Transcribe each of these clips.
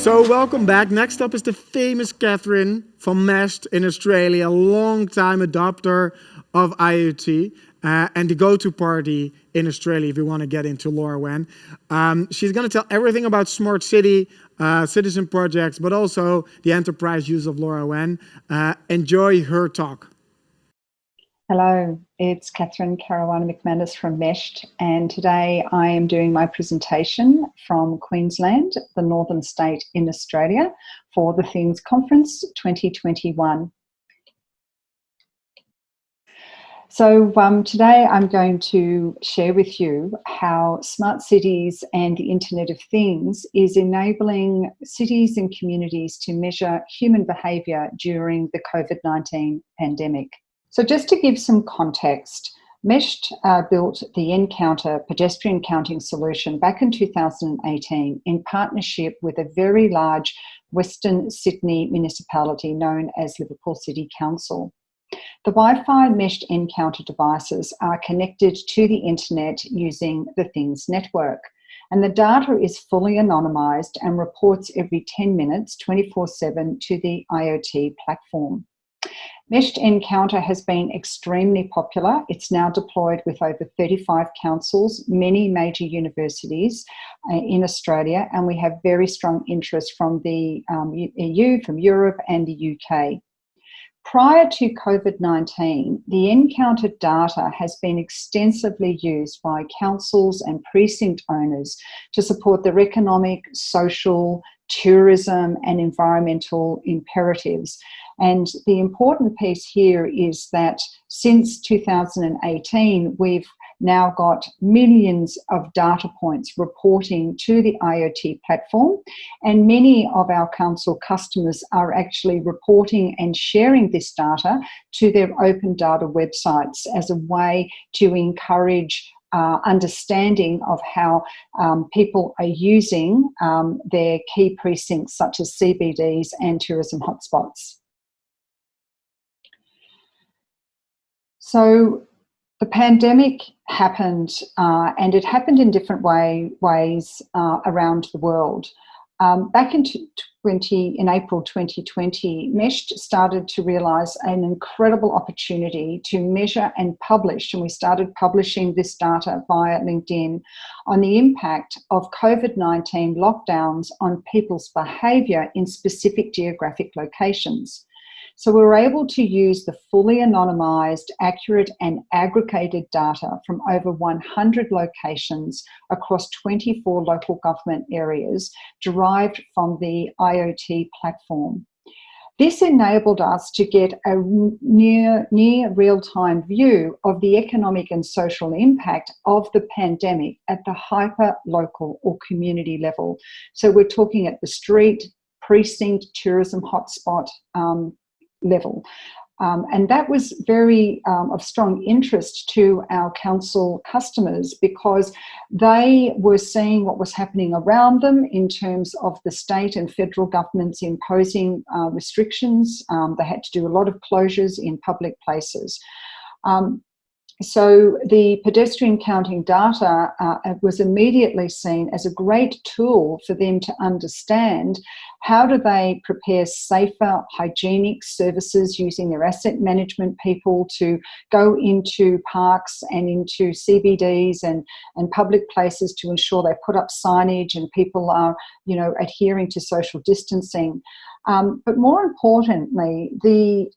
So welcome back. Next up is the famous Catherine from Meshed in Australia, long-time adopter of IoT and the go-to party in Australia if you want to get into LoRaWAN. She's going to tell everything about smart city, citizen projects, but also the enterprise use of LoRaWAN. Enjoy her talk. Hello, it's Catherine Caruana-McManus from Meshed, and today I am doing my presentation from Queensland, the northern state in Australia, for the Things Conference 2021. So today I'm going to share with you how smart cities and the Internet of Things is enabling cities and communities to measure human behaviour during the COVID-19 pandemic. So just to give some context, Meshed built the nCounter pedestrian counting solution back in 2018 in partnership with a very large Western Sydney municipality known as Liverpool City Council. The Wi-Fi meshed nCounter devices are connected to the internet using the Things network, and the data is fully anonymised and reports every 10 minutes, 24/7 to the IoT platform. Meshed nCounter has been extremely popular. It's now deployed with over 35 councils, many major universities in Australia, and we have very strong interest from the EU, from Europe and the UK. Prior to COVID-19, the nCounter data has been extensively used by councils and precinct owners to support their economic, social, tourism and environmental imperatives. And the important piece here is that since 2018, we've now got millions of data points reporting to the IoT platform, and many of our council customers are actually reporting and sharing this data to their open data websites as a way to encourage understanding of how people are using their key precincts such as CBDs and tourism hotspots. So the pandemic happened, and it happened in different ways around the world. Back in April 2020, Meshed started to realise an incredible opportunity to measure and publish, and we started publishing this data via LinkedIn, on the impact of COVID-19 lockdowns on people's behaviour in specific geographic locations. So we were able to use the fully anonymised, accurate and aggregated data from over 100 locations across 24 local government areas derived from the IoT platform. This enabled us to get a near real-time view of the economic and social impact of the pandemic at the hyper-local or community level. So we're talking at the street, precinct, tourism hotspot level. And that was very of strong interest to our council customers because they were seeing what was happening around them in terms of the state and federal governments imposing restrictions. They had to do a lot of closures in public places. So the pedestrian counting data was immediately seen as a great tool for them to understand how do they prepare safer, hygienic services using their asset management people to go into parks and into CBDs and public places to ensure they put up signage and people are, adhering to social distancing. But more importantly, the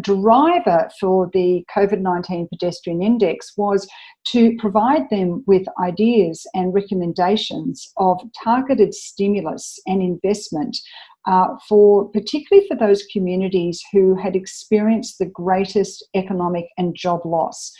driver for the COVID-19 Pedestrian Index was to provide them with ideas and recommendations of targeted stimulus and investment particularly for those communities who had experienced the greatest economic and job loss.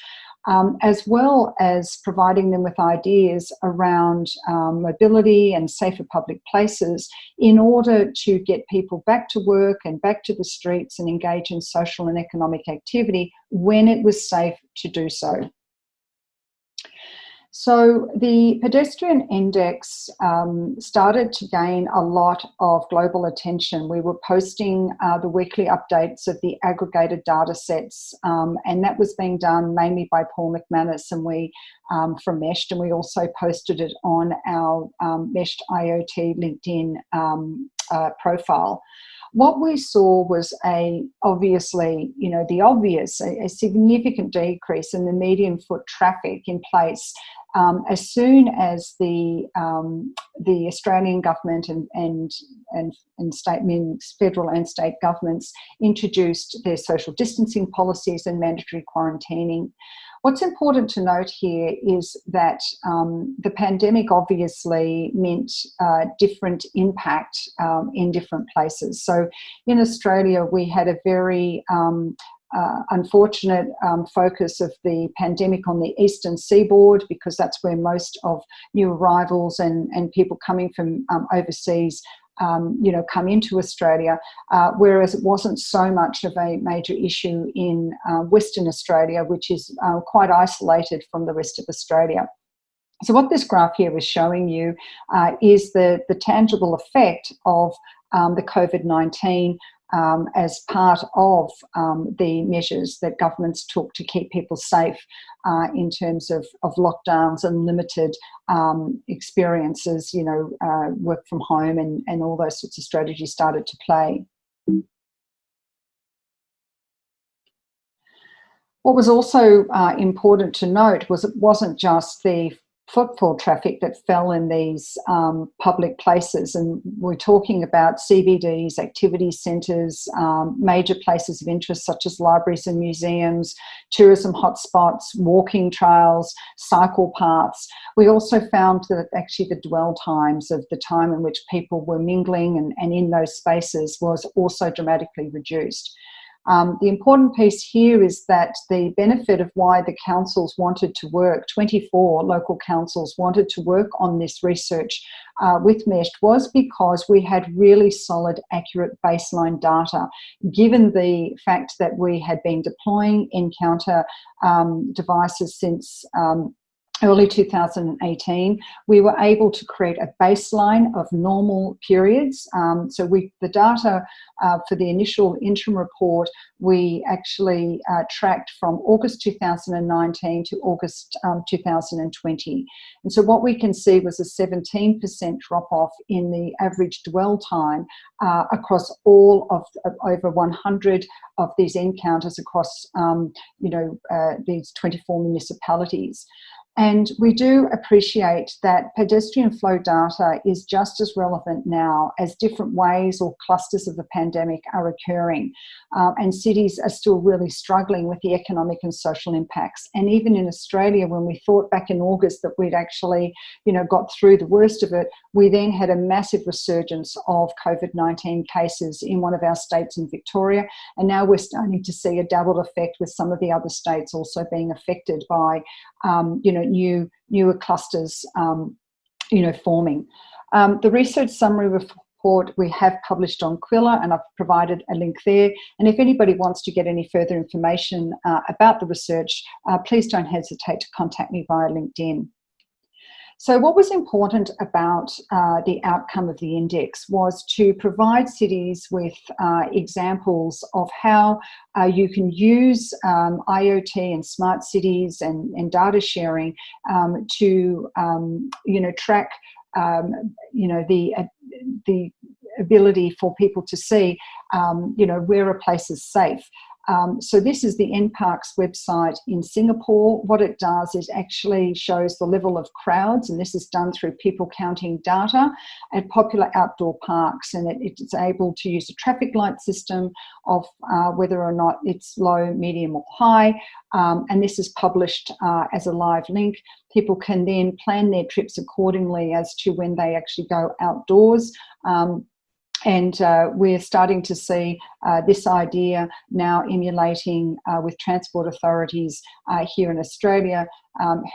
As well as providing them with ideas around mobility and safer public places in order to get people back to work and back to the streets and engage in social and economic activity when it was safe to do so. So the pedestrian index started to gain a lot of global attention. We were posting the weekly updates of the aggregated data sets, and that was being done mainly by Paul McManus and we from Meshed, and we also posted it on our Meshed IoT LinkedIn profile. What we saw was a significant decrease in the median foot traffic in place as soon as the Australian government and federal and state governments introduced their social distancing policies and mandatory quarantining. What's important to note here is that the pandemic obviously meant different impact in different places. So in Australia, we had a very unfortunate focus of the pandemic on the eastern seaboard, because that's where most of new arrivals and people coming from overseas come into Australia, whereas it wasn't so much of a major issue in Western Australia, which is quite isolated from the rest of Australia. So what this graph here is showing you is the tangible effect of the COVID-19 as part of the measures that governments took to keep people safe in terms of lockdowns and limited experiences, work from home and all those sorts of strategies started to play. What was also important to note was it wasn't just the footfall traffic that fell in these public places, and we're talking about CBDs, activity centres, major places of interest such as libraries and museums, tourism hotspots, walking trails, cycle paths. We also found that actually the dwell times of the time in which people were mingling and in those spaces was also dramatically reduced. The important piece here is that the benefit of why the councils wanted to work, 24 local councils wanted to work on this research with Meshed, was because we had really solid, accurate baseline data. Given the fact that we had been deploying Encounter devices since early 2018, we were able to create a baseline of normal periods. So the data for the initial interim report, we actually tracked from August 2019 to August 2020. And so what we can see was a 17% drop-off in the average dwell time across all of over 100 of these encounters across these 24 municipalities. And we do appreciate that pedestrian flow data is just as relevant now as different waves or clusters of the pandemic are occurring. And cities are still really struggling with the economic and social impacts. And even in Australia, when we thought back in August that we'd actually, got through the worst of it, we then had a massive resurgence of COVID-19 cases in one of our states in Victoria. And now we're starting to see a doubled effect with some of the other states also being affected by, newer clusters, forming. The research summary report we have published on Quilla, and I've provided a link there. And if anybody wants to get any further information about the research, please don't hesitate to contact me via LinkedIn. So what was important about the outcome of the index was to provide cities with examples of how you can use IoT and smart cities and data sharing to track the ability for people to see where a place is safe. So this is the NParks website in Singapore. What it does is actually shows the level of crowds, and this is done through people counting data at popular outdoor parks, and it's able to use a traffic light system of whether or not it's low, medium or high, and this is published as a live link. People can then plan their trips accordingly as to when they actually go outdoors. And we're starting to see this idea now emulating with transport authorities here in Australia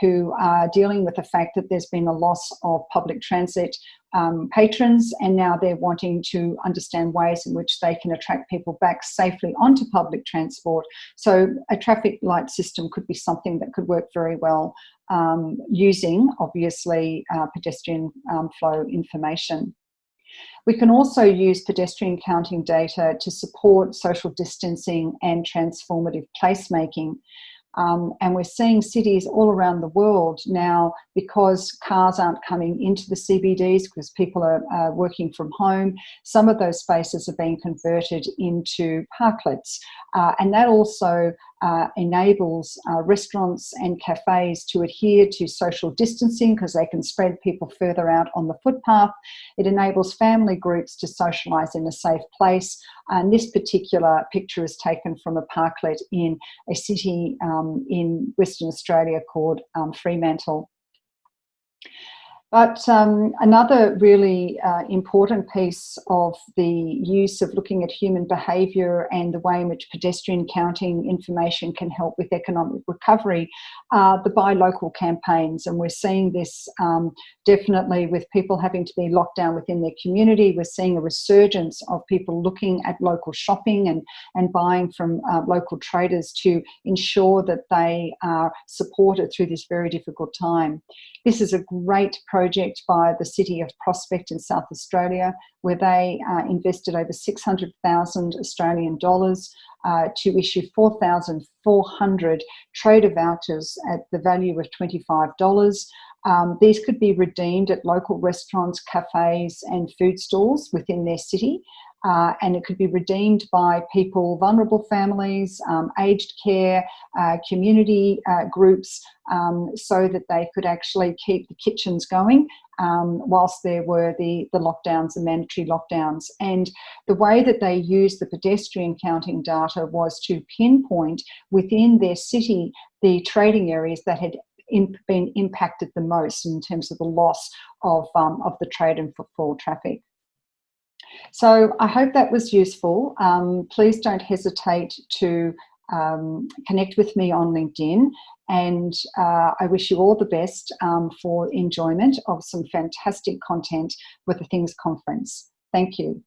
who are dealing with the fact that there's been a loss of public transit patrons, and now they're wanting to understand ways in which they can attract people back safely onto public transport. So a traffic light system could be something that could work very well using, obviously, pedestrian flow information. We can also use pedestrian counting data to support social distancing and transformative placemaking. And we're seeing cities all around the world now, because cars aren't coming into the CBDs because people are working from home, some of those spaces are being converted into parklets. And that also enables restaurants and cafes to adhere to social distancing because they can spread people further out on the footpath. It enables family groups to socialise in a safe place. And this particular picture is taken from a parklet in a city in Western Australia called Fremantle. But another really important piece of the use of looking at human behaviour and the way in which pedestrian counting information can help with economic recovery are the buy local campaigns. And we're seeing this definitely with people having to be locked down within their community. We're seeing a resurgence of people looking at local shopping and buying from local traders to ensure that they are supported through this very difficult time. This is a great project by the City of Prospect in South Australia, where they invested over 600,000 Australian dollars to issue 4,400 trader vouchers at the value of $25. These could be redeemed at local restaurants, cafes and food stalls within their city. And it could be redeemed by people, vulnerable families, aged care, community groups, so that they could actually keep the kitchens going whilst there were the lockdowns, the mandatory lockdowns. And the way that they used the pedestrian counting data was to pinpoint within their city the trading areas that had been impacted the most in terms of the loss of the trade and footfall traffic. So I hope that was useful. Please don't hesitate to connect with me on LinkedIn, and I wish you all the best for enjoyment of some fantastic content with the Things Conference. Thank you.